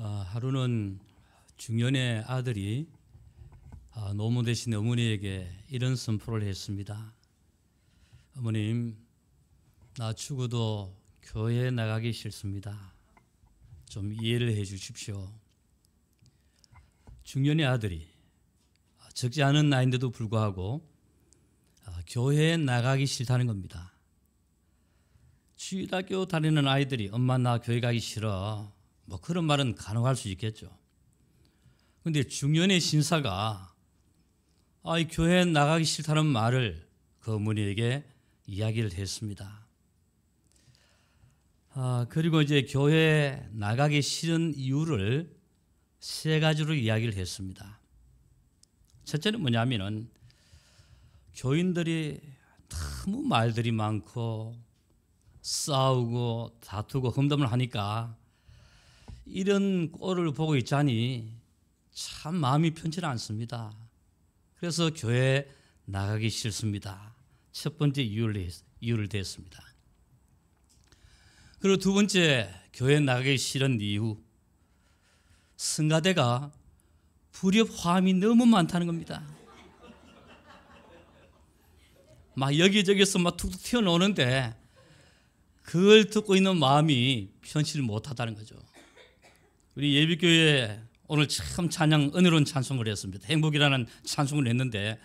하루는 중년의 아들이 노모 되신 어머니에게 이런 선포를 했습니다. 어머님, 나 죽어도 교회에 나가기 싫습니다. 좀 이해를 해 주십시오. 중년의 아들이 적지 않은 나이인데도 불구하고 교회에 나가기 싫다는 겁니다. 주일학교 다니는 아이들이 엄마 나 교회 가기 싫어, 뭐 그런 말은 간혹할 수 있겠죠. 그런데 중년의 신사가 이 교회에 나가기 싫다는 말을 그 어머니에게 이야기를 했습니다. 그리고 이제 교회에 나가기 싫은 이유를 세 가지로 이야기를 했습니다. 첫째는 뭐냐면은 교인들이 너무 말들이 많고 싸우고 다투고 험담을 하니까 이런 꼴을 보고 있자니 참 마음이 편치 않습니다. 그래서 교회에 나가기 싫습니다. 첫 번째 이유를 댔습니다. 그리고 두 번째, 교회에 나가기 싫은 이유, 성가대가 불협화음이 너무 많다는 겁니다. 막 여기저기서 막 툭툭 튀어나오는데 그걸 듣고 있는 마음이 편치를 못하다는 거죠. 우리 예비교회 오늘 참 찬양 은혜로운 찬송을 했습니다. 행복이라는 찬송을 했는데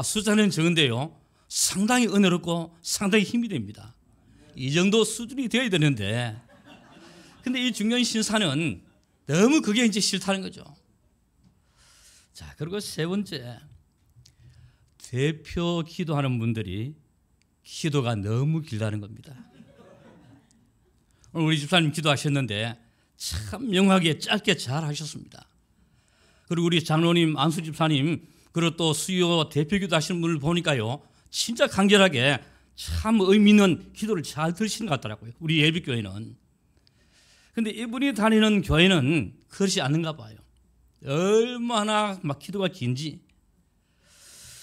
숫자는 적은데요, 상당히 은혜롭고 상당히 힘이 됩니다. 이 정도 수준이 되어야 되는데, 근데 이 중년 신사는 너무 그게 이제 싫다는 거죠. 자, 그리고 세 번째, 대표 기도하는 분들이 기도가 너무 길다는 겁니다. 오늘 우리 집사님 기도하셨는데 참 명확하게 짧게 잘 하셨습니다. 그리고 우리 장로님, 안수 집사님, 그리고 또 수요 대표 기도하시는 분을 보니까요, 진짜 간결하게 참 의미 있는 기도를 잘 들으시는 것 같더라고요. 우리 예비교회는. 근데 이분이 다니는 교회는 그렇지 않는가 봐요. 얼마나 막 기도가 긴지.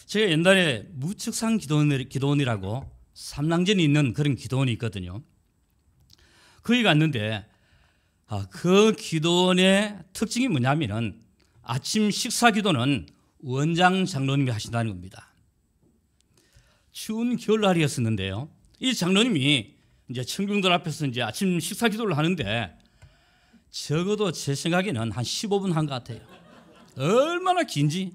제가 옛날에 무측상 기도원이라고 삼랑전이 있는 그런 기도원이 있거든요. 거기 갔는데 그 기도원의 특징이 뭐냐면은 아침 식사 기도는 원장 장로님이 하신다는 겁니다. 추운 겨울날이었었는데요, 이 장로님이 이제 청중들 앞에서 이제 아침 식사 기도를 하는데 적어도 제 생각에는 한 15분 한 것 같아요. 얼마나 긴지.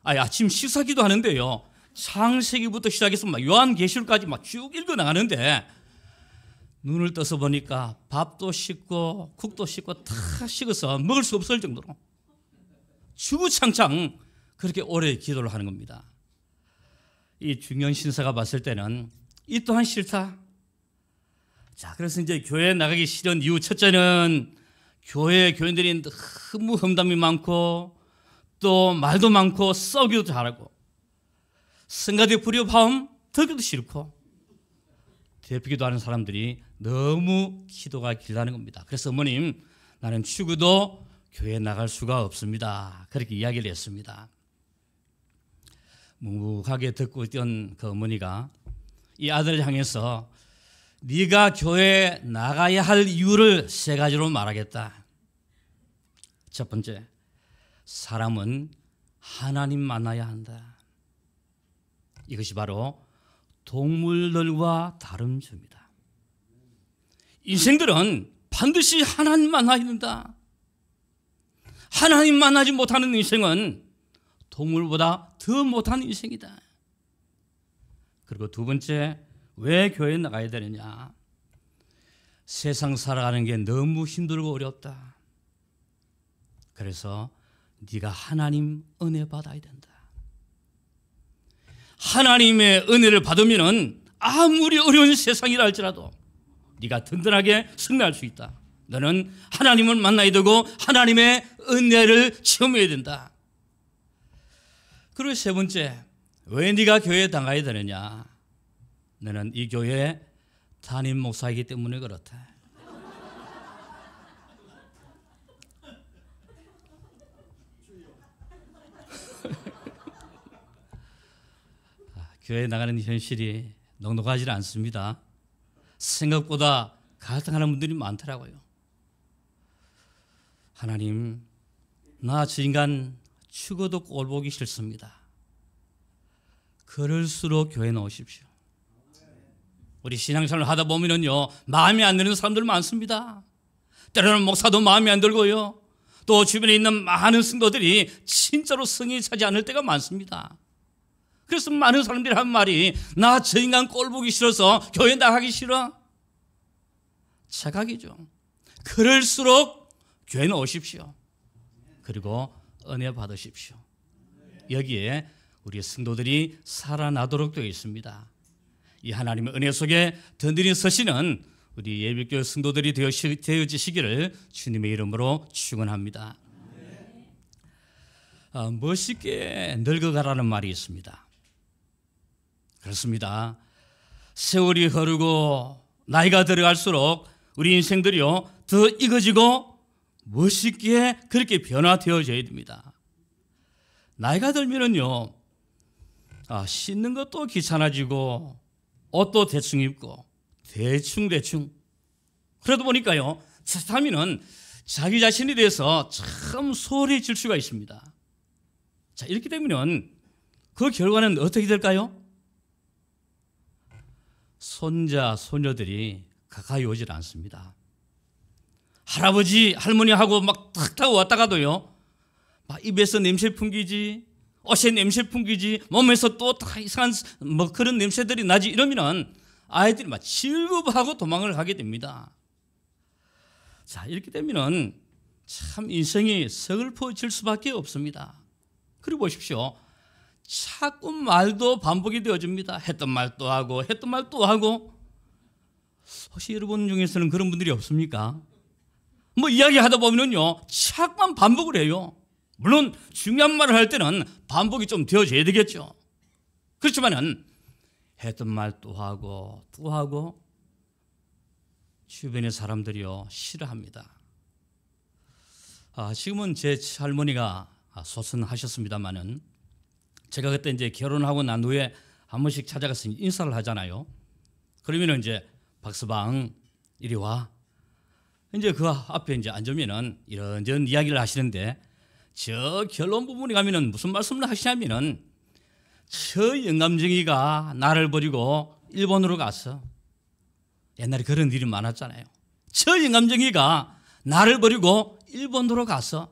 아침 식사 기도 하는데요, 창세기부터 시작해서 막 요한계시록까지 막 쭉 읽어 나가는데 눈을 떠서 보니까 밥도 식고 국도 식고 다 식어서 먹을 수 없을 정도로 주구장창 그렇게 오래 기도를 하는 겁니다. 이 중년 신사가 봤을 때는 이 또한 싫다. 자, 그래서 이제 교회에 나가기 싫은 이유, 첫째는 교인들이 너무 험담이 많고 또 말도 많고 싸우기도 잘하고 성가대 불협화음 듣기도 싫고 대표기도 하는 사람들이 너무 기도가 길다는 겁니다. 그래서 어머님, 나는 죽어도 교회에 나갈 수가 없습니다. 그렇게 이야기를 했습니다. 묵묵하게 듣고 있던 그 어머니가 이 아들을 향해서 네가 교회에 나가야 할 이유를 세 가지로 말하겠다. 첫 번째, 사람은 하나님 만나야 한다. 이것이 바로 동물들과 다른 점이다. 인생들은 반드시 하나님 만나야 된다. 하나님 만나지 못하는 인생은 동물보다 더 못한 인생이다. 그리고 두 번째, 왜 교회에 나가야 되느냐? 세상 살아가는 게 너무 힘들고 어렵다. 그래서 네가 하나님 은혜 받아야 된다. 하나님의 은혜를 받으면 아무리 어려운 세상이라 할지라도 네가 든든하게 승리할 수 있다. 너는 하나님을 만나야 되고 하나님의 은혜를 체험해야 된다. 그리고 세 번째, 왜 네가 교회에 나가야 되느냐? 너는 이 교회에 담임 목사이기 때문에 그렇다. 교회에 나가는 현실이 넉넉하지 않습니다. 생각보다 갈등하는 분들이 많더라고요. 하나님, 나 저 인간 죽어도 꼴보기 싫습니다. 그럴수록 교회 나오십시오. 우리 신앙생활을 하다 보면은요, 마음에 안 드는 사람들 많습니다. 때로는 목사도 마음에 안 들고요, 또 주변에 있는 많은 성도들이 진짜로 성이 차지 않을 때가 많습니다. 그래서 많은 사람들이 한 말이, 나 저 인간 꼴보기 싫어서 교회 나가기 싫어. 착각이죠. 그럴수록 교회는 오십시오. 그리고 은혜 받으십시오. 여기에 우리 성도들이 살아나도록 되어 있습니다. 이 하나님의 은혜 속에 든든히 서시는 우리 예비교회 성도들이 되어지시기를 주님의 이름으로 축원합니다. 멋있게 늙어가라는 말이 있습니다. 그렇습니다. 세월이 흐르고 나이가 들어갈수록 우리 인생들이요, 더 익어지고 멋있게 그렇게 변화되어져야 됩니다. 나이가 들면은요, 씻는 것도 귀찮아지고 옷도 대충 입고 대충 그러다 보니까요, 참이는 자기 자신에 대해서 참 소홀해질 수가 있습니다. 자, 이렇게 되면 그 결과는 어떻게 될까요? 손자, 소녀들이 가까이 오질 않습니다. 할아버지, 할머니하고 막 탁 타고 왔다가도요, 막 입에서 냄새 풍기지, 옷에 냄새 풍기지, 몸에서 또 다 이상한 뭐 그런 냄새들이 나지, 이러면은 아이들이 막 질급하고 도망을 가게 됩니다. 자, 이렇게 되면은 참 인생이 서글퍼질 수밖에 없습니다. 그리고 보십시오. 자꾸 말도 반복이 되어집니다. 했던 말 또 하고 했던 말 또 하고. 혹시 여러분 중에서는 그런 분들이 없습니까? 뭐 이야기하다 보면요, 자꾸만 반복을 해요. 물론 중요한 말을 할 때는 반복이 좀 되어져야 되겠죠. 그렇지만은 했던 말 또 하고 또 하고, 주변의 사람들이요, 싫어합니다. 지금은 제 할머니가 소선하셨습니다만은, 제가 그때 이제 결혼하고 난 후에 한 번씩 찾아가서 인사를 하잖아요. 그러면은 이제 박서방 이리 와. 이제 그 앞에 이제 앉으면은 이런저런 이야기를 하시는데, 저 결론 부분에 가면은 무슨 말씀을 하시냐면은, 저 영감쟁이가 나를 버리고 일본으로 갔어. 옛날에 그런 일이 많았잖아요. 저 영감쟁이가 나를 버리고 일본으로 갔어.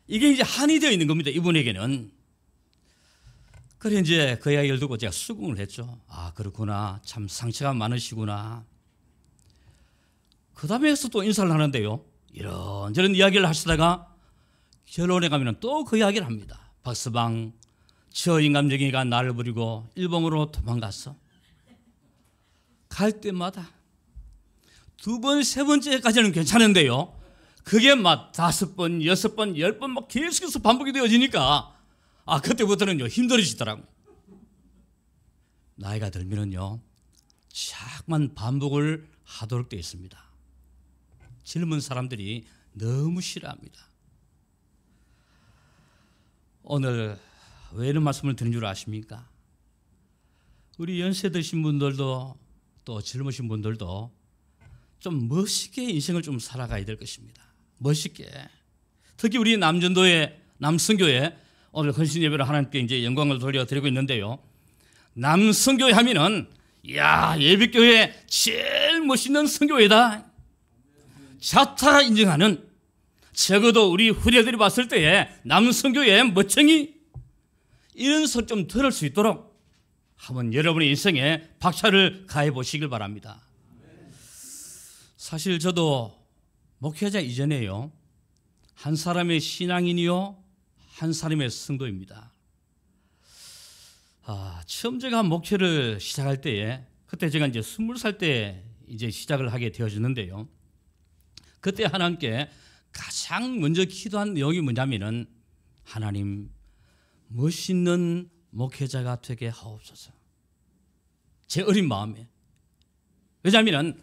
이게 이제 한이 되어 있는 겁니다, 이분에게는. 그래 이제 그 이야기를 듣고 제가 수긍을 했죠. 그렇구나, 참 상처가 많으시구나. 그 다음에서 또 인사를 하는데요, 이런저런 이야기를 하시다가 결혼에 가면 또 그 이야기를 합니다. 박서방, 저 인감쟁이가 나를 버리고 일본으로 도망갔어. 갈 때마다 두 번, 세 번째까지는 괜찮은데요, 그게 막 5번, 6번, 10번 막 계속해서 반복이 되어지니까 그때부터는요, 힘들어지더라고요. 나이가 들면은요, 자꾸만 반복을 하도록 되어 있습니다. 젊은 사람들이 너무 싫어합니다. 오늘 왜 이런 말씀을 드린 줄 아십니까? 우리 연세 드신 분들도 또 젊으신 분들도 좀 멋있게 인생을 좀 살아가야 될 것입니다. 멋있게. 특히 우리 남전도회, 남성교회, 오늘 헌신 예배를 하나님께 이제 영광을 돌려드리고 있는데요, 남성교회 하면은, 예배교회 제일 멋있는 성교회다. 자타가 인정하는, 적어도 우리 후대들이 봤을 때에 남성교회의 멋쟁이, 이런 소리 좀 들을 수 있도록 한번 여러분의 인생에 박차를 가해 보시길 바랍니다. 사실 저도 목회자 이전에요, 한 사람의 신앙인이요, 한 사람의 성도입니다. 처음 제가 목회를 시작할 때에, 그때 제가 이제 20살 때 이제 시작을 하게 되어졌는데요, 그때 하나님께 가장 먼저 기도한 내용이 뭐냐면은, 하나님, 멋있는 목회자가 되게 하옵소서. 제 어린 마음에. 왜냐하면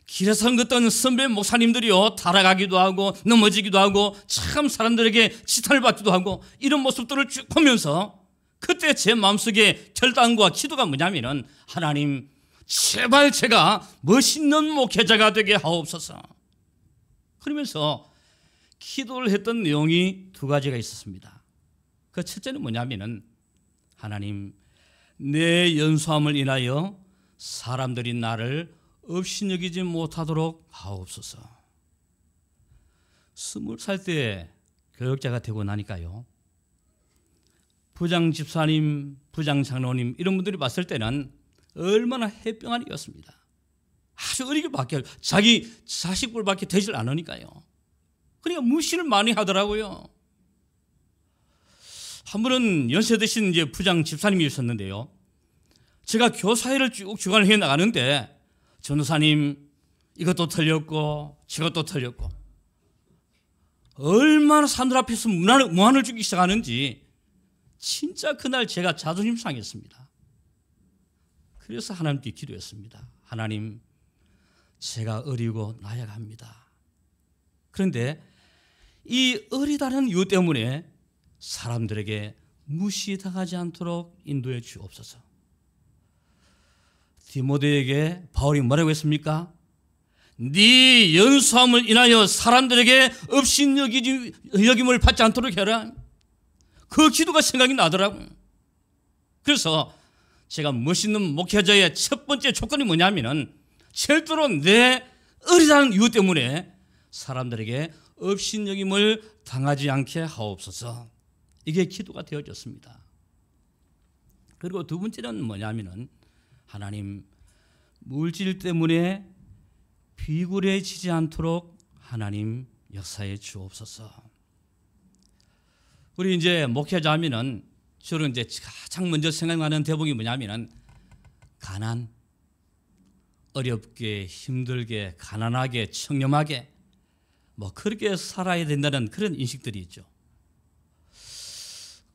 길에서 걷던 선배 목사님들이요, 타락하기도 하고 넘어지기도 하고 참 사람들에게 지탄을 받기도 하고, 이런 모습들을 쭉 보면서 그때 제 마음속에 결단과 기도가 뭐냐면은, 하나님, 제발 제가 멋있는 목회자가 되게 하옵소서. 그러면서 기도를 했던 내용이 두 가지가 있었습니다. 그 첫째는 뭐냐면은 하나님, 내 연소함을 인하여 사람들이 나를 업신여기지 못하도록 하옵소서. 20살 때 교역자가 되고 나니까요, 부장 집사님, 부장 장로님 이런 분들이 봤을 때는 얼마나 해병한 이었습니다. 아주 어리게 밖에 자기 자식들밖에 되질 않으니까요. 그러니까 무시를 많이 하더라고요. 한 분은 연세 드신 이제 부장 집사님이셨는데요, 제가 교사회를 쭉 주관을 해 나가는데 전도사님 이것도 틀렸고 저것도 틀렸고 얼마나 사람들 앞에서 무안을 주기 시작하는지 진짜 그날 제가 자존심 상했습니다. 그래서 하나님께 기도했습니다. 하나님, 제가 어리고 나약합니다. 그런데 이 어리다는 이유 때문에 사람들에게 무시당하지 않도록 인도해 주옵소서. 디모데에게 바울이 뭐라고 했습니까? 네 연소함을 인하여 사람들에게 업신여김을 받지 않도록 해라. 그 기도가 생각이 나더라고요. 그래서 제가 멋있는 목회자의 첫 번째 조건이 뭐냐면은 절대로 내 어리다는 이유 때문에 사람들에게 업신여김을 당하지 않게 하옵소서. 이게 기도가 되어졌습니다. 그리고 두 번째는 뭐냐면은 하나님, 물질 때문에 비굴해지지 않도록 하나님 역사해 주옵소서. 우리 이제 목회자 하면은 저는 이제 가장 먼저 생각나는 대목이 뭐냐면은 가난, 어렵게, 힘들게, 가난하게, 청렴하게 뭐 그렇게 살아야 된다는 그런 인식들이 있죠.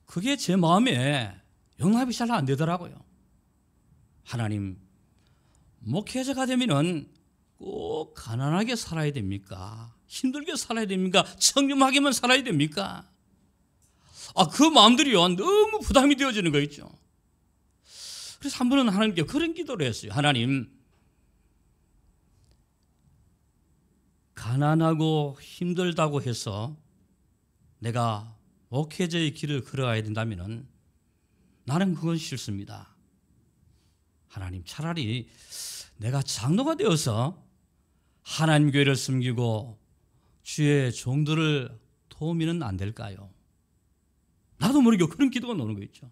그게 제 마음에 용납이 잘 안 되더라고요. 하나님, 목회자가 되면은 꼭 가난하게 살아야 됩니까? 힘들게 살아야 됩니까? 청렴하게만 살아야 됩니까? 그 마음들이요, 너무 부담이 되어지는 거 있죠. 그래서 한 번은 하나님께 그런 기도를 했어요. 하나님, 가난하고 힘들다고 해서 내가 목회자의 길을 걸어가야 된다면 나는 그건 싫습니다. 하나님, 차라리 내가 장로가 되어서 하나님 교회를 섬기고 주의 종들을 도우면 안 될까요? 나도 모르게 그런 기도가 나오는 거 있죠.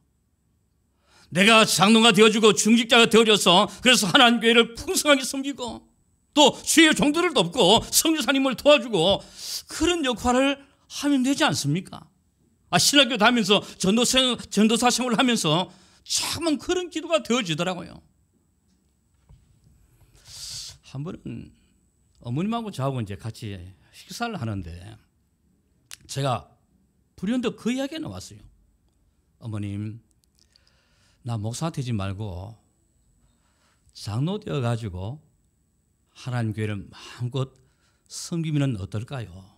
내가 장로가 되어주고 중직자가 되어져서 그래서 하나님 교회를 풍성하게 섬기고 또 주의 종들을 돕고 선교사님을 도와주고 그런 역할을 하면 되지 않습니까? 신학교 다니면서 전도사 생활을 하면서 참 그런 기도가 되어지더라고요. 한 번은 어머님하고 저하고 이제 같이 식사를 하는데 제가 불현듯 그 이야기가 나왔어요. 어머님, 나 목사 되지 말고 장로 되어가지고 하나님 교회를 마음껏 섬기면 어떨까요?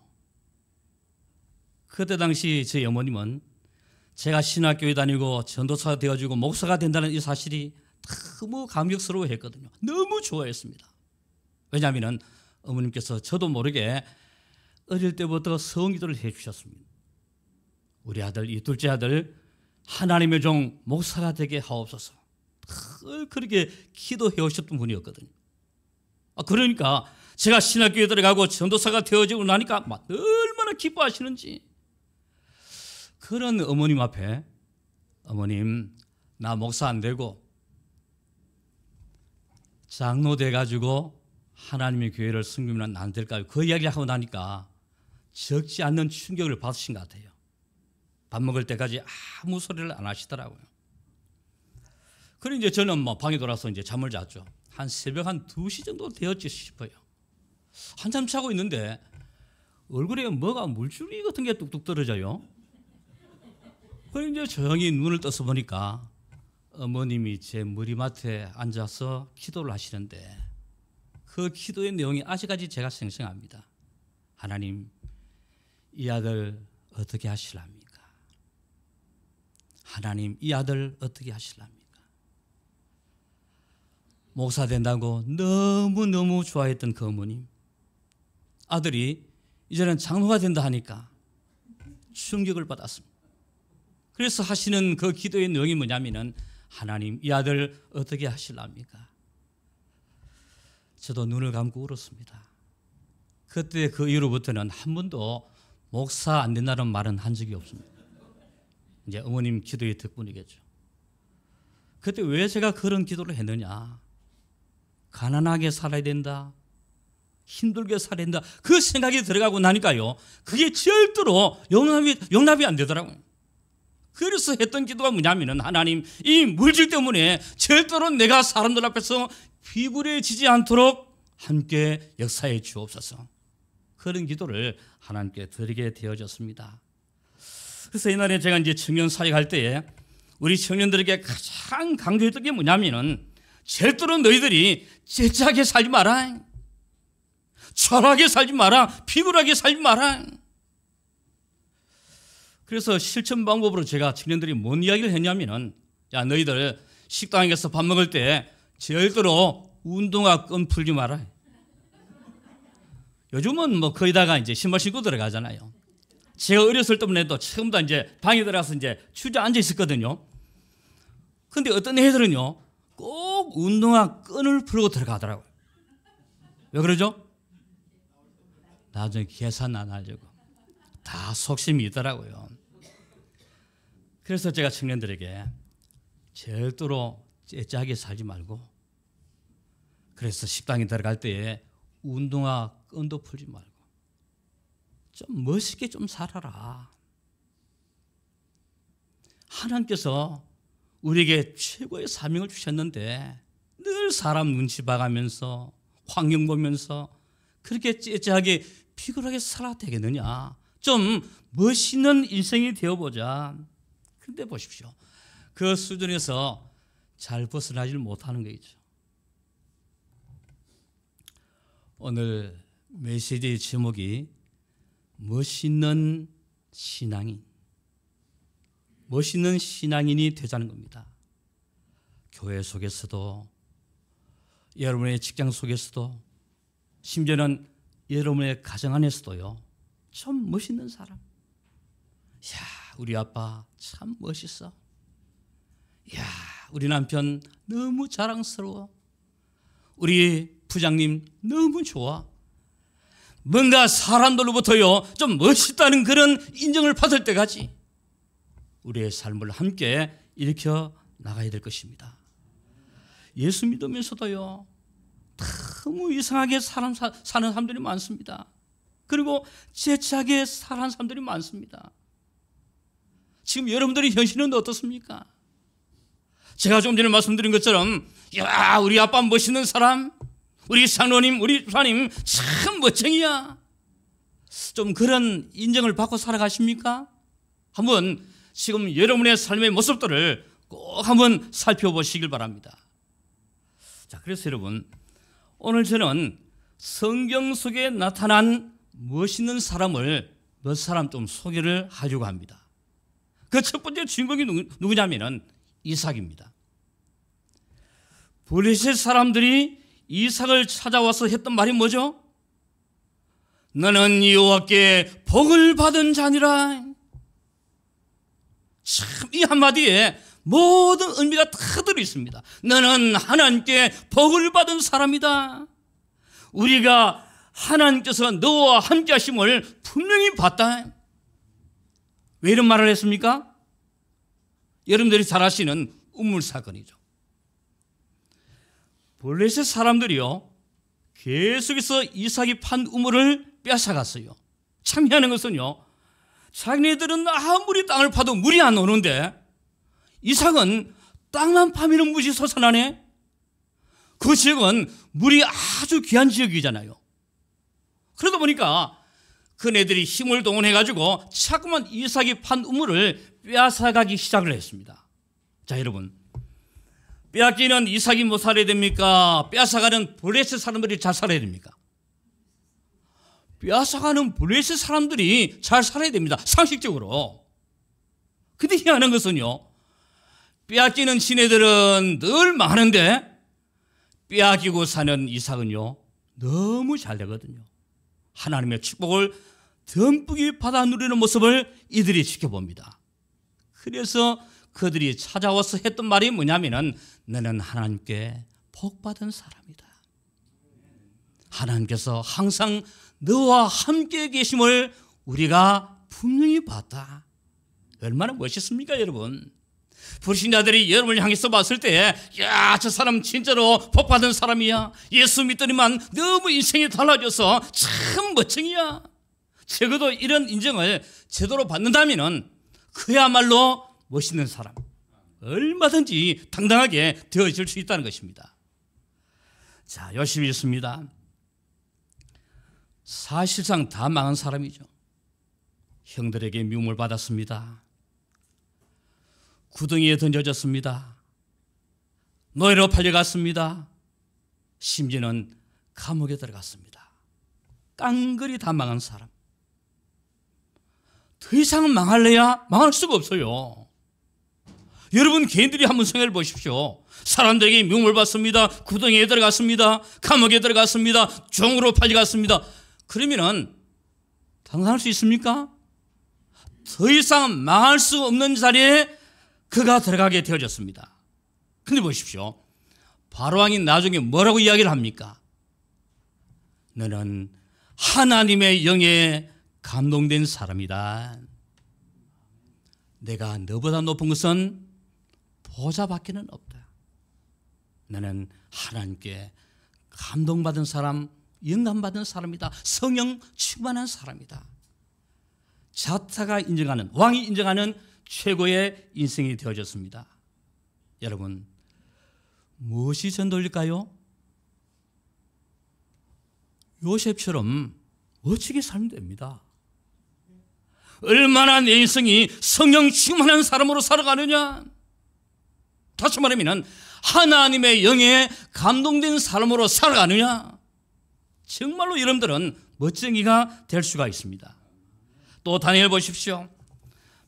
그때 당시 저희 어머님은 제가 신학교에 다니고 전도사가 되어지고 목사가 된다는 이 사실이 너무 감격스러워 했거든요. 너무 좋아했습니다. 왜냐하면 어머님께서 저도 모르게 어릴 때부터 성기도를 해 주셨습니다. 우리 아들, 이 둘째 아들 하나님의 종 목사가 되게 하옵소서. 그렇게 기도해 오셨던 분이었거든요. 그러니까 제가 신학교에 들어가고 전도사가 되어지고 나니까 얼마나 기뻐하시는지. 그런 어머님 앞에 어머님, 나 목사 안 되고 장로 돼가지고 하나님의 교회를 섬기면 안 될까요? 그 이야기를 하고 나니까 적지 않는 충격을 받으신 것 같아요. 밥 먹을 때까지 아무 소리를 안 하시더라고요. 그래 이제 저는 방에 돌아서 이제 잠을 잤죠. 한 새벽 한 2시 정도 되었지 싶어요. 한참 자고 있는데 얼굴에 뭐가 물줄기 같은 게 뚝뚝 떨어져요. 그래 이제 조용히 눈을 떠서 보니까 어머님이 제 머리맡에 앉아서 기도를 하시는데 그 기도의 내용이 아직까지 제가 생생합니다. 하나님, 이 아들 어떻게 하실랍니까? 하나님, 이 아들 어떻게 하실랍니까? 목사 된다고 너무너무 좋아했던 그 어머님, 아들이 이제는 장로가 된다 하니까 충격을 받았습니다. 그래서 하시는 그 기도의 내용이 뭐냐면은 하나님 이 아들 어떻게 하실랍니까? 저도 눈을 감고 울었습니다. 그때 그 이후로부터는 한 번도 목사 안 된다는 말은 한 적이 없습니다. 이제 어머님 기도의 덕분이겠죠. 그때 왜 제가 그런 기도를 했느냐? 가난하게 살아야 된다, 힘들게 살아야 된다, 그 생각이 들어가고 나니까요, 그게 절대로 용납이 안 되더라고요. 그래서 했던 기도가 뭐냐면은 하나님 이 물질 때문에 절대로 내가 사람들 앞에서 비굴해지지 않도록 함께 역사해 주옵소서. 그런 기도를 하나님께 드리게 되어졌습니다. 그래서 옛날에 제가 이제 청년 사역할 때에 우리 청년들에게 가장 강조했던 게 뭐냐면은 절대로 너희들이 째짜게 살지 마라, 초라하게 살지 마라, 비굴하게 살지 마라. 그래서 실천 방법으로 제가 청년들이 뭔 이야기를 했냐면은, 야 너희들 식당에 가서 밥 먹을 때 절대로 운동화 끈 풀지 마라. 요즘은 뭐 거기다가 이제 신발 신고 들어가잖아요. 제가 어렸을 때만 해도 처음 다 이제 방에 들어가서 이제 주저앉아 있었거든요. 근데 어떤 애들은요 꼭 운동화 끈을 풀고 들어가더라고요. 왜 그러죠? 나중에 계산 안 하려고. 다 속심이 있더라고요. 그래서 제가 청년들에게 절대로 째짜게 살지 말고, 그래서 식당에 들어갈 때에 운동화 끈도 풀지 말고 좀 멋있게 좀 살아라. 하나님께서 우리에게 최고의 사명을 주셨는데 늘 사람 눈치 봐가면서 환경 보면서 그렇게 째짜하게 비굴하게 살아도 되겠느냐? 좀 멋있는 인생이 되어보자. 근데 보십시오, 그 수준에서 잘 벗어나질 못하는 거죠. 오늘 메시지의 제목이 멋있는 신앙인, 멋있는 신앙인이 되자는 겁니다. 교회 속에서도, 여러분의 직장 속에서도, 심지어는 여러분의 가정 안에서도요, 좀 멋있는 사람. 야, 우리 아빠 참 멋있어. 야, 우리 남편 너무 자랑스러워. 우리 부장님 너무 좋아. 뭔가 사람들로부터요 좀 멋있다는 그런 인정을 받을 때까지 우리의 삶을 함께 일으켜 나가야 될 것입니다. 예수 믿으면서도요 너무 이상하게 사는 사람들이 많습니다. 그리고 째짜게 사는 사람들이 많습니다. 지금 여러분들의 현실은 어떻습니까? 제가 좀 전에 말씀드린 것처럼, 야, 우리 아빠 멋있는 사람, 우리 장로님, 우리 주사님 참 멋쟁이야. 좀 그런 인정을 받고 살아가십니까? 한번 지금 여러분의 삶의 모습들을 꼭 한번 살펴보시길 바랍니다. 자, 그래서 여러분, 오늘 저는 성경 속에 나타난 멋있는 사람을 몇 사람 좀 소개를 하려고 합니다. 그 첫 번째 주인공이 누구냐면은 이삭입니다. 블레셋 사람들이 이삭을 찾아와서 했던 말이 뭐죠? 너는 여호와께 복을 받은 자니라. 참, 이 한마디에 모든 의미가 다 들어 있습니다. 너는 하나님께 복을 받은 사람이다. 우리가 하나님께서 너와 함께 하심을 분명히 봤다. 왜 이런 말을 했습니까? 여러분들이 잘 아시는 우물 사건이죠. 블레셋 사람들이요 계속해서 이삭이 판 우물을 뺏어갔어요. 참 희한한 것은요, 자기네들은 아무리 땅을 파도 물이 안 오는데 이삭은 땅만 파면 물이 솟아나네. 그 지역은 물이 아주 귀한 지역이잖아요. 그러다 보니까 그네들이 힘을 동원해가지고 자꾸만 이삭이 판 우물을 빼앗아가기 시작을 했습니다. 자, 여러분, 빼앗기는 이삭이 못 살아야 됩니까? 빼앗아가는 블레셋 사람들이 잘 살아야 됩니까? 빼앗아가는 블레셋 사람들이 잘 살아야 됩니다, 상식적으로. 근데 희한한 것은요, 빼앗기는 지네들은 늘 많은데 빼앗기고 사는 이삭은요 너무 잘 되거든요. 하나님의 축복을 듬뿍이 받아 누리는 모습을 이들이 지켜봅니다. 그래서 그들이 찾아와서 했던 말이 뭐냐면은 너는 하나님께 복받은 사람이다. 하나님께서 항상 너와 함께 계심을 우리가 분명히 봤다. 얼마나 멋있습니까, 여러분? 불신자들이 여러분을 향해서 봤을 때, 야, 저 사람 진짜로 복받은 사람이야. 예수 믿더니만 너무 인생이 달라져서 참 멋쟁이야. 적어도 이런 인정을 제대로 받는다면은 그야말로 멋있는 사람, 얼마든지 당당하게 되어질 수 있다는 것입니다. 자, 열심히 읽습니다. 사실상 다 망한 사람이죠. 형들에게 미움을 받았습니다. 구덩이에 던져졌습니다. 노예로 팔려갔습니다. 심지어는 감옥에 들어갔습니다. 깡그리 다 망한 사람. 더 이상은 망할래야 망할 수가 없어요. 여러분 개인들이 한번 생각해 보십시오. 사람들에게 미움을 받습니다. 구덩이에 들어갔습니다. 감옥에 들어갔습니다. 종으로 팔려갔습니다. 그러면은 당상할 수 있습니까? 더 이상 망할 수 없는 자리에 그가 들어가게 되어졌습니다. 근데 보십시오. 바로왕이 나중에 뭐라고 이야기를 합니까? 너는 하나님의 영에 감동된 사람이다. 내가 너보다 높은 것은 보좌밖에는 없다. 너는 하나님께 감동받은 사람, 영감받은 사람이다. 성령 충만한 사람이다. 자타가 인정하는, 왕이 인정하는 최고의 인생이 되어졌습니다. 여러분, 무엇이 전도일까요? 요셉처럼 멋지게 살면 됩니다. 얼마나 내 인생이 성령 충만한 사람으로 살아가느냐. 다시 말하면 하나님의 영에 감동된 사람으로 살아가느냐. 정말로 여러분들은 멋쟁이가 될 수가 있습니다. 또 다니엘 보십시오.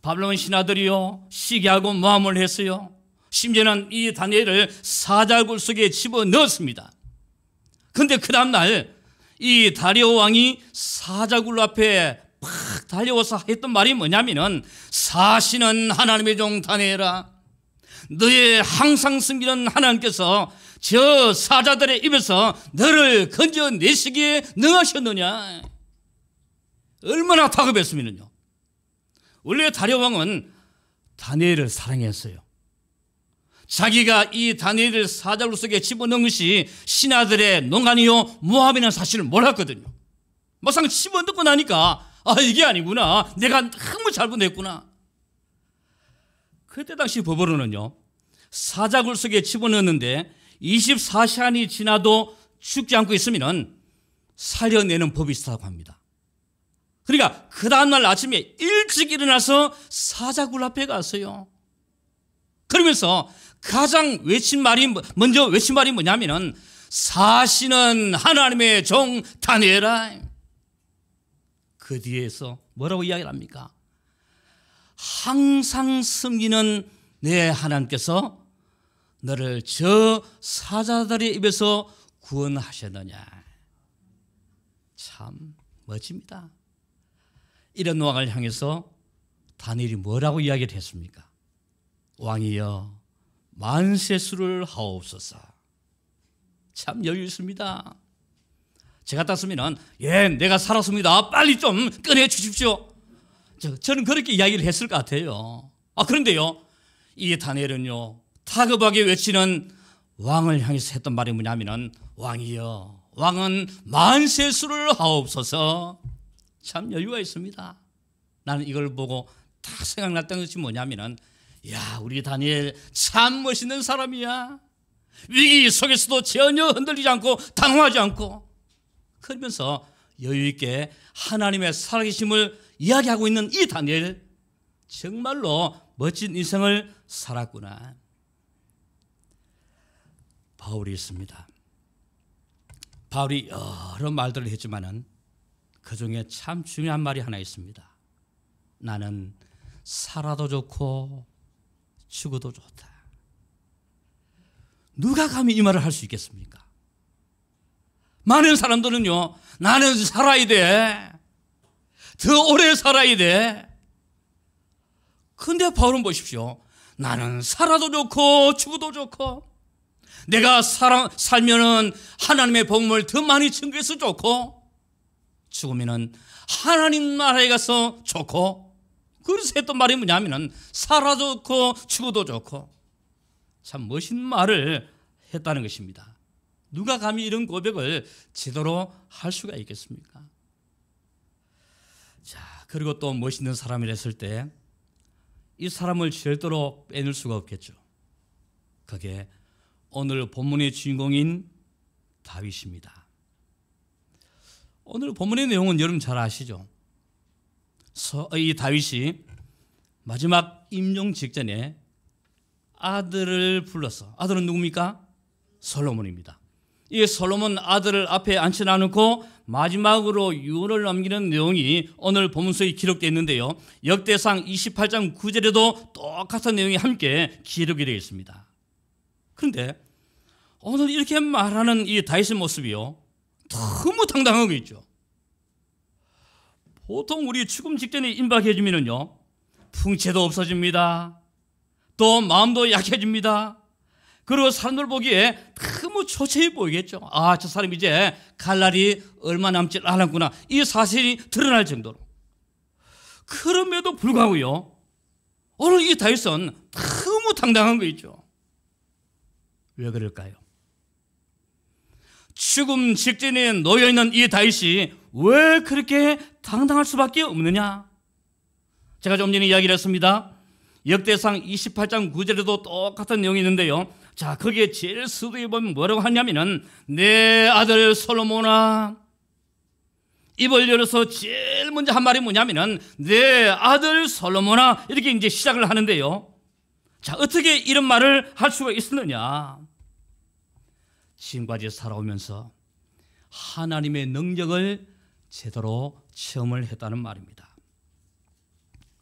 바벨론 신하들이요 시기하고 모함을 했어요. 심지어는 이 다니엘을 사자굴 속에 집어넣었습니다. 그런데 그 다음날 이 다리오 왕이 사자굴 앞에 팍 달려와서 했던 말이 뭐냐면은 사시는 하나님의 종 다니엘아, 너의 항상 숨기는 하나님께서 저 사자들의 입에서 너를 건져내시기에 능하셨느냐. 얼마나 다급했으면요. 원래 다리오 왕은 다니엘을 사랑했어요. 자기가 이 다니엘을 사자굴 속에 집어넣은 것이 신하들의 농간이요 모함이라는 사실을 몰랐거든요. 막상 집어넣고 나니까 아, 이게 아니구나. 내가 너무 잘못했구나. 그때 당시 법으로는요, 사자굴 속에 집어넣었는데 24시간이 지나도 죽지 않고 있으면 살려내는 법이 있다고 합니다. 그러니까 그 다음날 아침에 일찍 일어나서 사자굴 앞에 갔어요. 그러면서 가장 먼저 외친 말이 뭐냐면은 사시는 하나님의 종 다니엘아. 그 뒤에서 뭐라고 이야기를 합니까? 항상 섬기는 내 하나님께서 너를 저 사자들의 입에서 구원하셨느냐. 참 멋집니다. 이런 왕을 향해서 다니엘이 뭐라고 이야기를 했습니까? 왕이여 만세수를 하옵소서. 참 여유 있습니다. 제 같았으면 내가 살았습니다. 빨리 좀 꺼내 주십시오. 저는 그렇게 이야기를 했을 것 같아요. 그런데요, 이 다니엘은요 다급하게 외치는 왕을 향해서 했던 말이 뭐냐면은 왕이여 왕은 만세수를 하옵소서. 참 여유가 있습니다. 나는 이걸 보고 딱 생각났던 것이 뭐냐면은 야, 우리 다니엘 참 멋있는 사람이야. 위기 속에서도 전혀 흔들리지 않고 당황하지 않고, 그러면서 여유 있게 하나님의 살아계심을 이야기하고 있는 이 다니엘, 정말로 멋진 인생을 살았구나. 바울이 있습니다. 바울이 여러 말들을 했지만은 그 중에 참 중요한 말이 하나 있습니다. 나는 살아도 좋고 죽어도 좋다. 누가 감히 이 말을 할 수 있겠습니까? 많은 사람들은요, 나는 살아야 돼. 더 오래 살아야 돼. 근데 바울은 보십시오. 나는 살아도 좋고 죽어도 좋고, 내가 살면은 하나님의 복음을 더 많이 증거해서 좋고, 죽으면은 하나님 나라에 가서 좋고. 그래서 했던 말이 뭐냐면은 살아도 좋고 죽어도 좋고. 참 멋있는 말을 했다는 것입니다. 누가 감히 이런 고백을 제대로 할 수가 있겠습니까? 자, 그리고 또 멋있는 사람이라 했을 때 이 사람을 절대로 빼놓을 수가 없겠죠. 그게 오늘 본문의 주인공인 다윗입니다. 오늘 본문의 내용은 여러분 잘 아시죠? 이 다윗이 마지막 임종 직전에 아들을 불러서, 아들은 누굽니까? 솔로몬입니다. 이 솔로몬 아들을 앞에 앉혀놓고 마지막으로 유언을 남기는 내용이 오늘 본문서에 기록되어 있는데요, 역대상 28장 9절에도 똑같은 내용이 함께 기록이 되어 있습니다. 그런데 오늘 이렇게 말하는 이 다윗의 모습이요, 너무 당당한 거 있죠. 보통 우리 죽음 직전에 임박해지면요, 풍채도 없어집니다. 또 마음도 약해집니다. 그리고 사람들 보기에 너무 초췌해 보이겠죠. 아, 저 사람 이제 갈 날이 얼마 남지 않았구나, 이 사실이 드러날 정도로. 그럼에도 불구하고요, 오늘 이 다윗은 너무 당당한 거 있죠. 왜 그럴까요? 죽음 직전에 놓여있는 이 다윗이 왜 그렇게 당당할 수밖에 없느냐? 제가 좀 전에 이야기를 했습니다. 역대상 28장 9절에도 똑같은 내용이 있는데요, 자, 거기에 제일 서두에 보면 뭐라고 하냐면은 내 아들 솔로몬아, 입을 열어서 제일 먼저 한 말이 뭐냐면은 내 아들 솔로몬아, 이렇게 이제 시작을 하는데요, 자, 어떻게 이런 말을 할 수가 있었느냐? 지금까지 살아오면서 하나님의 능력을 제대로 체험을 했다는 말입니다.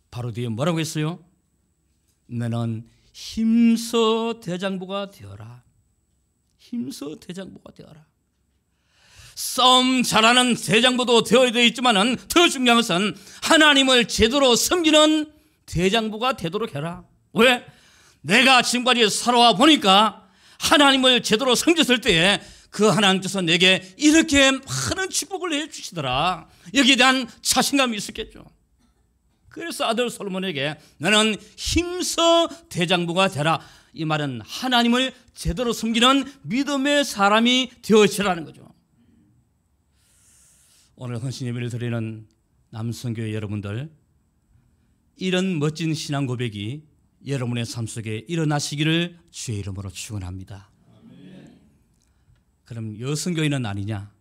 바로 뒤에 뭐라고 했어요? 너는 힘써 대장부가 되어라. 힘써 대장부가 되어라. 싸움 잘하는 대장부도 되어야 되겠지만은 더 중요한 것은 하나님을 제대로 섬기는 대장부가 되도록 해라. 왜? 내가 지금까지 살아와 보니까 하나님을 제대로 섬겼을 때에 그 하나님께서 내게 이렇게 많은 축복을 해주시더라. 여기에 대한 자신감이 있었겠죠. 그래서 아들 솔로몬에게 너는 힘써 대장부가 되라. 이 말은 하나님을 제대로 섬기는 믿음의 사람이 되어지라는 거죠. 오늘 헌신 예배를 드리는 남성교회 여러분들, 이런 멋진 신앙 고백이 여러분의 삶 속에 일어나시기를 주의 이름으로 축원합니다. 그럼 여성교회는 아니냐?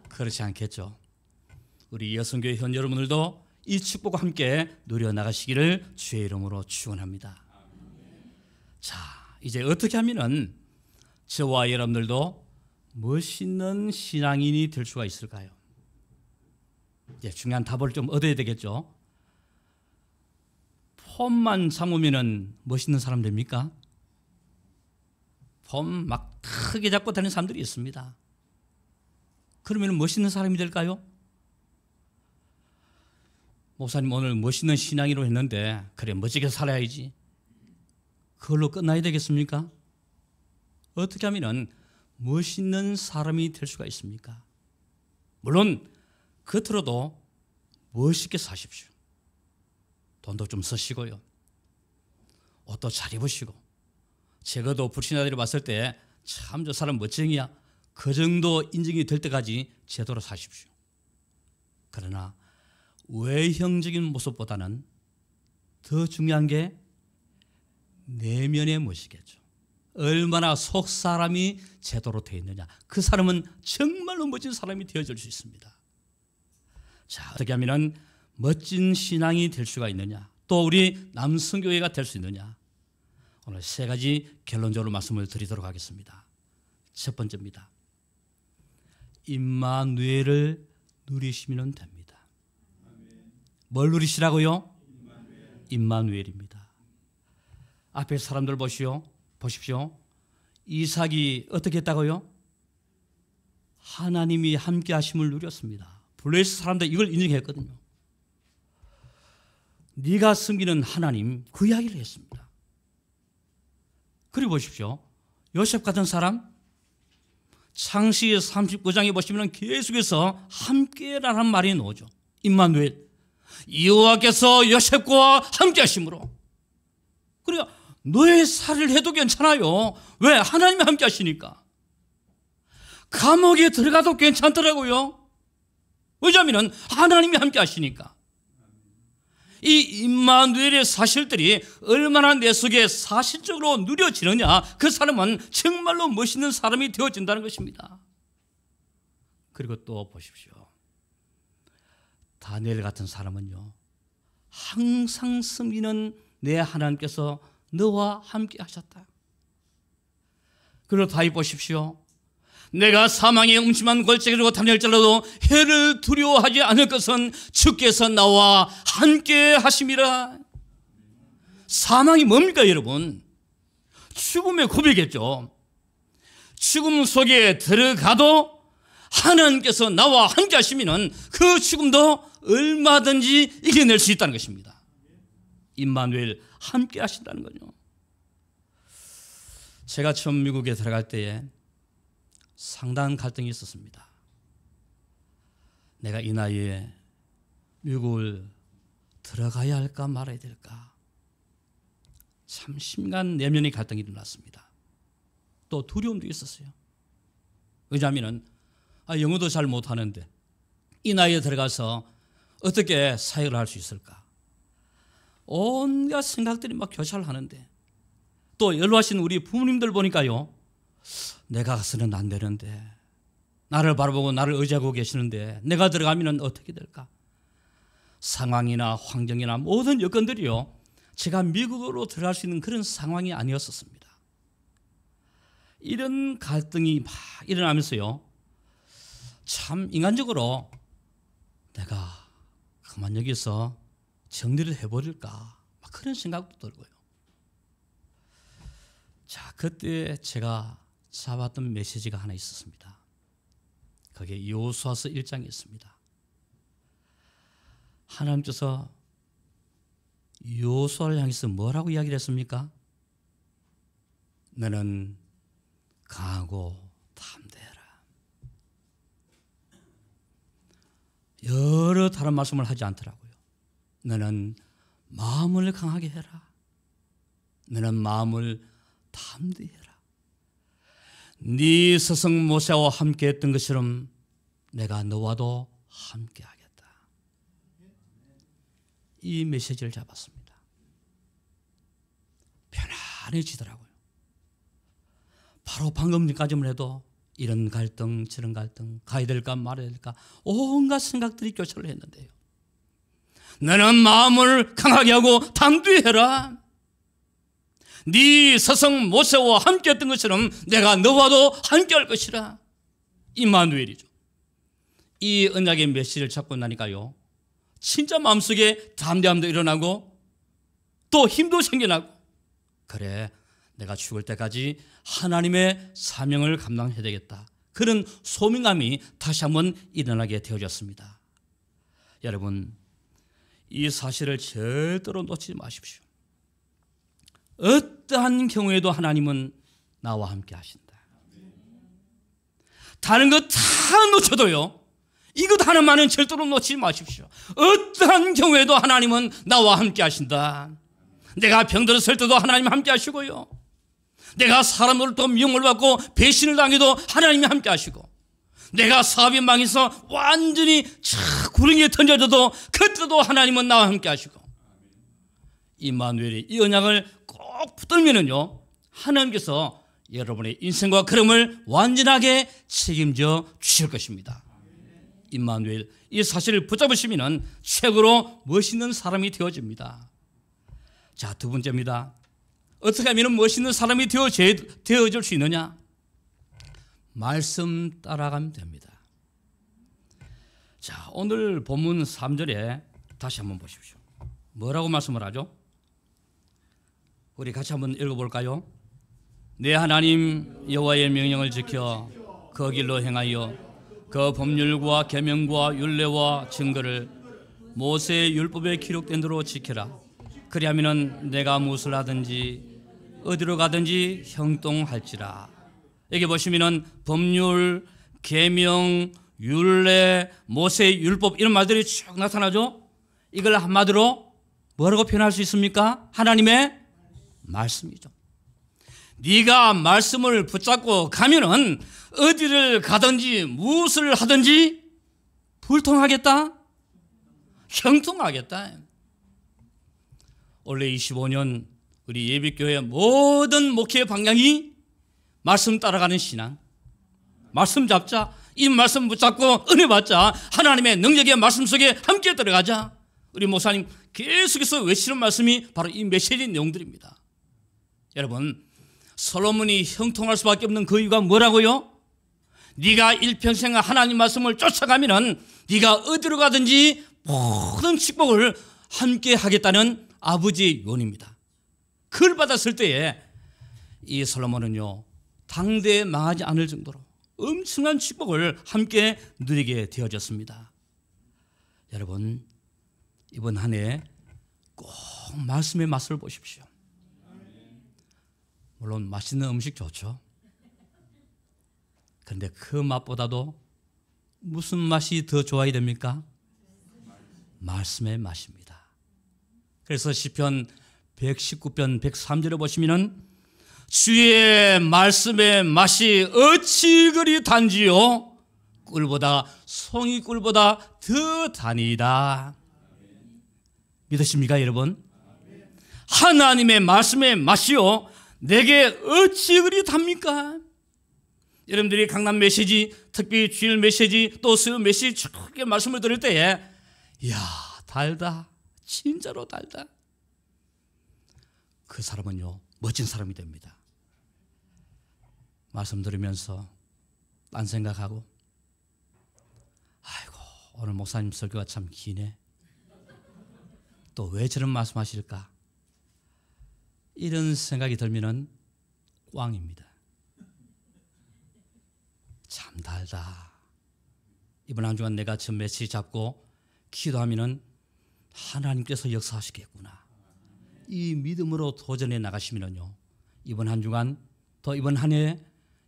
그렇지 않겠죠. 우리 여성교회 현 여러분들도 이 축복과 함께 누려나가시기를 주의 이름으로 축원합니다. 자, 이제 어떻게 하면은 저와 여러분들도 멋있는 신앙인이 될 수가 있을까요? 이제 중요한 답을 좀 얻어야 되겠죠. 폼만 잡으면은 멋있는 사람 됩니까? 폼 막 크게 잡고 다니는 사람들이 있습니다. 그러면 멋있는 사람이 될까요? 목사님 오늘 멋있는 신앙이로 했는데 그래 멋지게 살아야지, 그걸로 끝나야 되겠습니까? 어떻게 하면 멋있는 사람이 될 수가 있습니까? 물론 겉으로도 멋있게 사십시오. 돈도 좀 쓰시고요, 옷도 잘 입으시고, 제가도 불신자들이 봤을 때 참 저 사람 멋쟁이야, 그 정도 인정이 될 때까지 제대로 사십시오. 그러나 외형적인 모습보다는 더 중요한 게 내면의 모습이겠죠. 얼마나 속 사람이 제대로 되어 있느냐, 그 사람은 정말로 멋진 사람이 되어질 수 있습니다. 자, 어떻게 하면 멋진 신앙이 될 수가 있느냐, 또 우리 남성교회가 될 수 있느냐, 오늘 세 가지 결론적으로 말씀을 드리도록 하겠습니다. 첫 번째입니다. 임마누엘을 누리시면 됩니다. 뭘 누리시라고요? 임마누엘입니다. 앞에 사람들 보십시오. 이삭이 어떻게 했다고요? 하나님이 함께 하심을 누렸습니다. 블레셋 사람들 이걸 인정했거든요. 네가 섬기는 하나님, 그 이야기를 했습니다. 그리고 보십시오. 요셉 같은 사람, 창시 39장에 보시면 계속해서 함께라는 말이 나오죠. 임마누엘, 여호와께서 요셉과 함께 하심으로. 그러니까 너의 살을 해도 괜찮아요. 왜? 하나님이 함께 하시니까. 감옥에 들어가도 괜찮더라고요. 왜냐하면 하나님이 함께 하시니까. 이 임마누엘의 사실들이 얼마나 내 속에 사실적으로 누려지느냐, 그 사람은 정말로 멋있는 사람이 되어진다는 것입니다. 그리고 또 보십시오. 다니엘 같은 사람은요, 항상 섬기는 내 하나님께서 너와 함께 하셨다. 그리고 다시 보십시오. 내가 사망의 음침한 골짜기로 다닐지라도 해를 두려워하지 않을 것은 주께서 나와 함께 하심이라. 사망이 뭡니까, 여러분? 죽음의 고백이겠죠. 죽음 속에 들어가도 하나님께서 나와 함께 하시면 그 죽음도 얼마든지 이겨낼 수 있다는 것입니다. 임마누엘, 함께 하신다는 거죠. 제가 처음 미국에 들어갈 때에 상당한 갈등이 있었습니다. 내가 이 나이에 미국을 들어가야 할까 말아야 될까, 참 심각한 내면의 갈등이 일어났습니다. 또 두려움도 있었어요. 왜냐하면 영어도 잘 못하는데 이 나이에 들어가서 어떻게 사역을 할 수 있을까, 온갖 생각들이 막 교차하는데, 또 연로하신 우리 부모님들 보니까요, 내가 가서는 안 되는데, 나를 바라보고 나를 의지하고 계시는데 내가 들어가면 어떻게 될까? 상황이나 환경이나 모든 여건들이요, 제가 미국으로 들어갈 수 있는 그런 상황이 아니었었습니다. 이런 갈등이 막 일어나면서요, 참 인간적으로 내가 그만 여기서 정리를 해버릴까, 막 그런 생각도 들고요. 자, 그때 제가 잡았던 메시지가 하나 있었습니다. 그게 여호수아서 1장에 있습니다. 하나님께서 여호수아를 향해서 뭐라고 이야기를 했습니까? 너는 강하고 담대해라. 여러 다른 말씀을 하지 않더라고요. 너는 마음을 강하게 해라. 너는 마음을 담대히 해라. 네 스승 모세와 함께 했던 것처럼 내가 너와도 함께 하겠다. 이 메시지를 잡았습니다. 편안해지더라고요. 바로 방금까지만 해도 이런 갈등 저런 갈등, 가야 될까 말아야 될까 온갖 생각들이 교차를 했는데요, 너는 마음을 강하게 하고 담대히 해라. 네 스승 모세와 함께 했던 것처럼 내가 너와도 함께 할 것이라. 임마누엘이죠. 이 언약의 메시지를 잡고 나니까요, 진짜 마음속에 담대함도 일어나고 또 힘도 생겨나고, 그래 내가 죽을 때까지 하나님의 사명을 감당해야 되겠다, 그런 소명감이 다시 한번 일어나게 되어졌습니다. 여러분, 이 사실을 절대로 놓치지 마십시오. 어떠한 경우에도 하나님은 나와 함께 하신다. 다른 것 다 놓쳐도요, 이것 하나만은 절대로 놓치지 마십시오. 어떠한 경우에도 하나님은 나와 함께 하신다. 내가 병들었을 때도 하나님 함께 하시고요, 내가 사람으로부터 미움을 받고 배신을 당해도 하나님이 함께 하시고, 내가 사업이 망해서 완전히 구렁이에 던져져도 그때도 하나님은 나와 함께 하시고, 임마누엘이 이 언약을 꼭 붙들면은요, 하나님께서 여러분의 인생과 걸음을 완전하게 책임져 주실 것입니다. 임마누엘, 이 사실을 붙잡으시면 최고로 멋있는 사람이 되어집니다. 자, 두 번째입니다. 어떻게 하면 멋있는 사람이 되어질 수 있느냐? 말씀 따라가면 됩니다. 자, 오늘 본문 3절에 다시 한번 보십시오. 뭐라고 말씀을 하죠? 우리 같이 한번 읽어볼까요? 내 하나님 여호와의 명령을 지켜 그 길로 행하여 그 법률과 계명과 율례와 증거를 모세의 율법에 기록된 대로 지켜라. 그리하면은 내가 무엇을 하든지 어디로 가든지 형통할지라. 여기 보시면은 법률, 계명, 율례, 모세의 율법 이런 말들이 쭉 나타나죠. 이걸 한마디로 뭐라고 표현할 수 있습니까? 하나님의 말씀이죠. 네가 말씀을 붙잡고 가면은 어디를 가든지 무엇을 하든지 불통하겠다, 형통하겠다. 올해 25년 우리 예비교회 모든 목회 방향이 말씀 따라가는 신앙, 말씀 잡자, 이 말씀 붙잡고 은혜 받자, 하나님의 능력의 말씀 속에 함께 들어가자. 우리 목사님 계속해서 외치는 말씀이 바로 이 메시지 내용들입니다. 여러분, 솔로몬이 형통할 수밖에 없는 그 이유가 뭐라고요? 네가 일평생 하나님 말씀을 쫓아가면은 네가 어디로 가든지 모든 축복을 함께 하겠다는 아버지의 요원입니다. 그걸 받았을 때에 이 솔로몬은요, 당대에 망하지 않을 정도로 엄청난 축복을 함께 누리게 되어졌습니다. 여러분, 이번 한 해 꼭 말씀의 맛을 보십시오. 물론 맛있는 음식 좋죠. 그런데 그 맛보다도 무슨 맛이 더 좋아야 됩니까? 말씀의 맛입니다. 그래서 시편 119편 103절에 보시면은 주의 말씀의 맛이 어찌 그리 단지요 꿀보다 송이꿀보다 더 다니이다. 믿으십니까 여러분? 하나님의 말씀의 맛이요 내게 어찌 그리 답니까? 여러분들이 강남 메시지, 특히 주일 메시지, 또 수요 메시지 쭉 말씀을 들을 때에 이야 달다, 진짜로 달다. 그 사람은요 멋진 사람이 됩니다. 말씀 들으면서 딴 생각하고 아이고 오늘 목사님 설교가 참 기네, 또 왜 저런 말씀하실까, 이런 생각이 들면은 꽝입니다. 참 달다. 이번 한 주간 내가 저 메시지 잡고 기도하면은 하나님께서 역사하시겠구나, 이 믿음으로 도전해 나가시면요 이번 한 주간 또 이번 한 해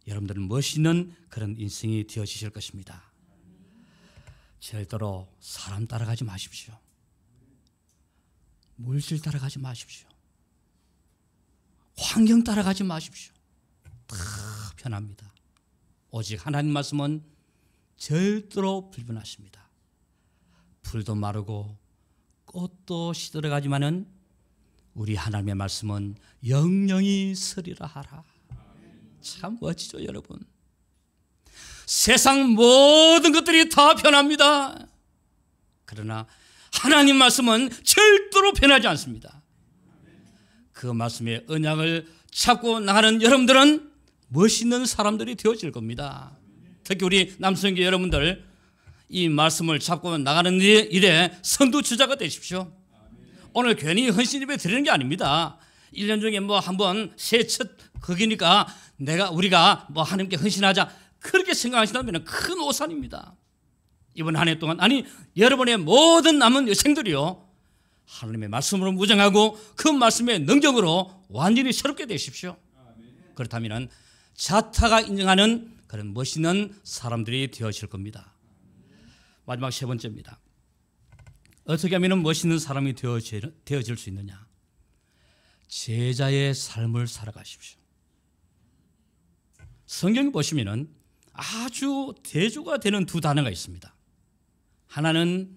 여러분들은 멋있는 그런 인생이 되어지실 것입니다. 절대로 사람 따라가지 마십시오. 물질 따라가지 마십시오. 환경 따라가지 마십시오. 다 편합니다. 오직 하나님 말씀은 절대로 불변하십니다. 풀도 마르고 꽃도 시들어가지만은 우리 하나님의 말씀은 영영이 서리라 하라. 참 멋지죠 여러분. 세상 모든 것들이 다 변합니다. 그러나 하나님 말씀은 절대로 변하지 않습니다. 그 말씀의 언약을 찾고 나가는 여러분들은 멋있는 사람들이 되어질 겁니다. 특히 우리 남성교 여러분들 이 말씀을 잡고 나가는 일에 선두주자가 되십시오. 오늘 괜히 헌신 예배 드리는 게 아닙니다. 1년 중에 뭐 한번 새 첫 거기니까 우리가 뭐 하나님께 헌신하자 그렇게 생각하신다면 큰 오산입니다. 이번 한 해 동안 아니 여러분의 모든 남은 여생들이요 하나님의 말씀으로 무장하고 그 말씀의 능력으로 완전히 새롭게 되십시오. 그렇다면 자타가 인정하는 그런 멋있는 사람들이 되어질 겁니다. 마지막 세 번째입니다. 어떻게 하면 멋있는 사람이 되어질 수 있느냐? 제자의 삶을 살아가십시오. 성경을 보시면 아주 대조가 되는 두 단어가 있습니다. 하나는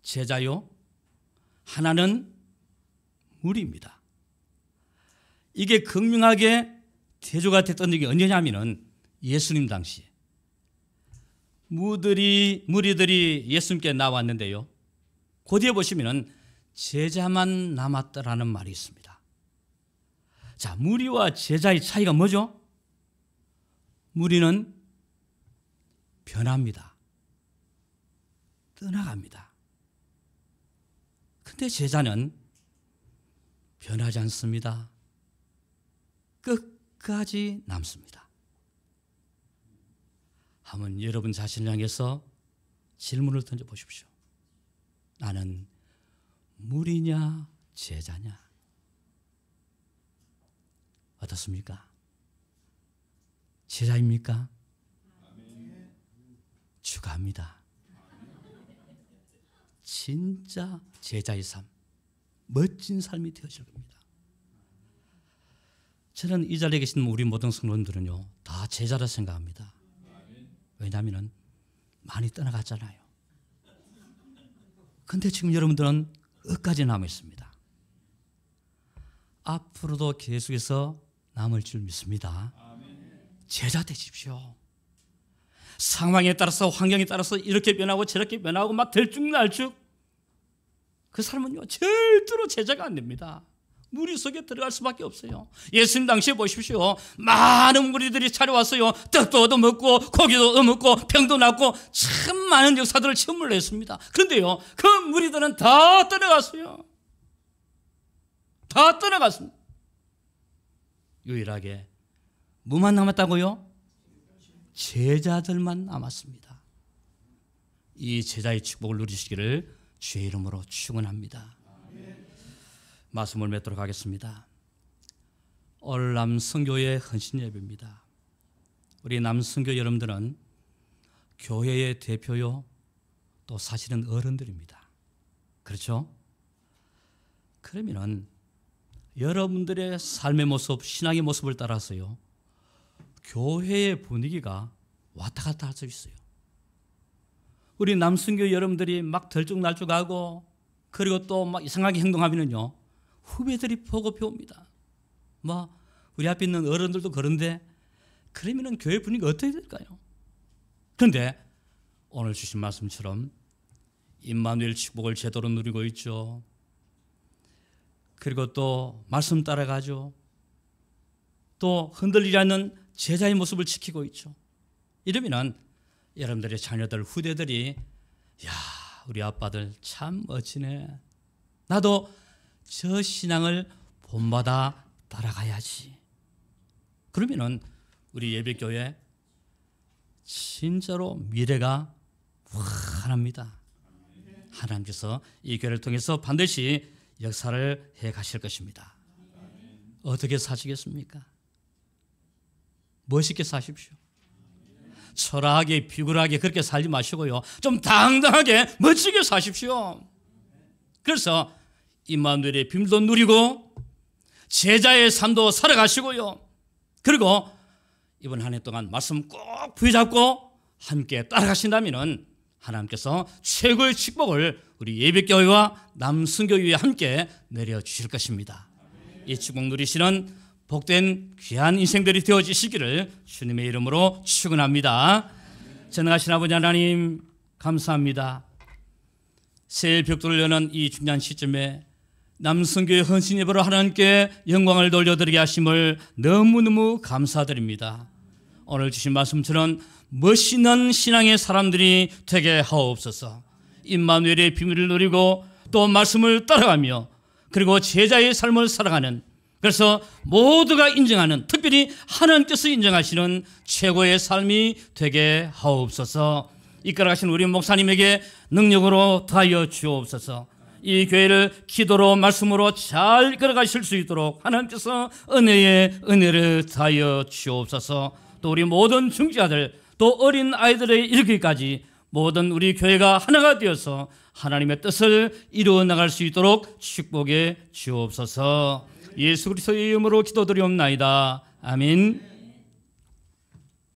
제자요, 하나는 무리입니다. 이게 극명하게 대조가 됐던 적이 언제냐면은 예수님 당시 무리들이 예수님께 나왔는데요. 그 뒤에 보시면은 제자만 남았다라는 말이 있습니다. 자, 무리와 제자의 차이가 뭐죠? 무리는 변합니다. 떠나갑니다. 근데 제자는 변하지 않습니다. 끝까지 남습니다. 한번 여러분 자신을 향해서 질문을 던져보십시오. 나는 무리냐 제자냐? 어떻습니까? 제자입니까? 축하합니다. 진짜 제자의 삶, 멋진 삶이 되어질 겁니다. 저는 이 자리에 계신 우리 모든 성도님들은요, 다 제자라 생각합니다. 왜냐하면 많이 떠나갔잖아요. 근데 지금 여러분들은 끝까지 남아 있습니다. 앞으로도 계속해서 남을 줄 믿습니다. 제자 되십시오. 상황에 따라서, 환경에 따라서 이렇게 변하고 저렇게 변하고 막 들쭉날쭉, 그 사람은요 절대로 제자가 안 됩니다. 무리 속에 들어갈 수밖에 없어요. 예수님 당시에 보십시오. 많은 무리들이 찾아왔어요. 떡도 얻어먹고 고기도 얻어먹고 병도 낫고 참 많은 역사들을 체험을 했습니다. 그런데요, 그 무리들은 다 떠나갔어요. 다 떠나갔습니다. 유일하게 뭐만 남았다고요? 제자들만 남았습니다. 이 제자의 축복을 누리시기를 주의 이름으로 축원합니다. 말씀을 맺도록 하겠습니다. 올 남성교회 헌신 예배입니다. 우리 남성교 여러분들은 교회의 대표요, 또 사실은 어른들입니다. 그렇죠? 그러면은 여러분들의 삶의 모습, 신앙의 모습을 따라서요, 교회의 분위기가 왔다 갔다 할 수 있어요. 우리 남성교 여러분들이 막 들쭉날쭉하고 그리고 또 막 이상하게 행동하면은요, 후배들이 보고 배웁니다. 뭐 우리 앞에 있는 어른들도 그런데 그러면은 교회 분위기가 어떻게 될까요? 그런데 오늘 주신 말씀처럼 임마누엘 축복을 제대로 누리고 있죠. 그리고 또 말씀 따라가죠. 또 흔들리지 않는 제자의 모습을 지키고 있죠. 이러면은 여러분들의 자녀들, 후대들이 야, 우리 아빠들 참 멋지네. 나도 저 신앙을 본받아 따라가야지. 그러면은 우리 예배교회 진짜로 미래가 환합니다. 하나님께서 이 교회를 통해서 반드시 역사를 해 가실 것입니다. 어떻게 사시겠습니까? 멋있게 사십시오. 초라하게 비굴하게 그렇게 살지 마시고요, 좀 당당하게 멋지게 사십시오. 그래서 임마누엘의 비밀도 누리고 제자의 삶도 살아가시고요, 그리고 이번 한 해 동안 말씀 꼭 부여잡고 함께 따라가신다면 하나님께서 최고의 축복을 우리 예배교회와 남성교회에 함께 내려주실 것입니다. 이 축복 누리시는 복된 귀한 인생들이 되어지시기를 주님의 이름으로 축원합니다. 전능하신 아버지 하나님, 감사합니다. 새해 벽돌을 여는 이 중요한 시점에 남성교회 헌신 예배로 하나님께 영광을 돌려드리게 하심을 너무너무 감사드립니다. 오늘 주신 말씀처럼 멋있는 신앙의 사람들이 되게 하옵소서. 임마누엘의 비밀을 누리고 또 말씀을 따라가며 그리고 제자의 삶을 살아가는, 그래서 모두가 인정하는, 특별히 하나님께서 인정하시는 최고의 삶이 되게 하옵소서. 이끌어가신 우리 목사님에게 능력으로 더하여 주옵소서. 이 교회를 기도로 말씀으로 잘 이끌어가실 수 있도록 하나님께서 은혜에 은혜를 더하여 주옵소서. 또 우리 모든 중지자들, 또 어린 아이들의 이르기까지 모든 우리 교회가 하나가 되어서 하나님의 뜻을 이루어 나갈 수 있도록 축복해 주옵소서. 예수 그리스도의 이름으로 기도드리옵나이다. 아멘.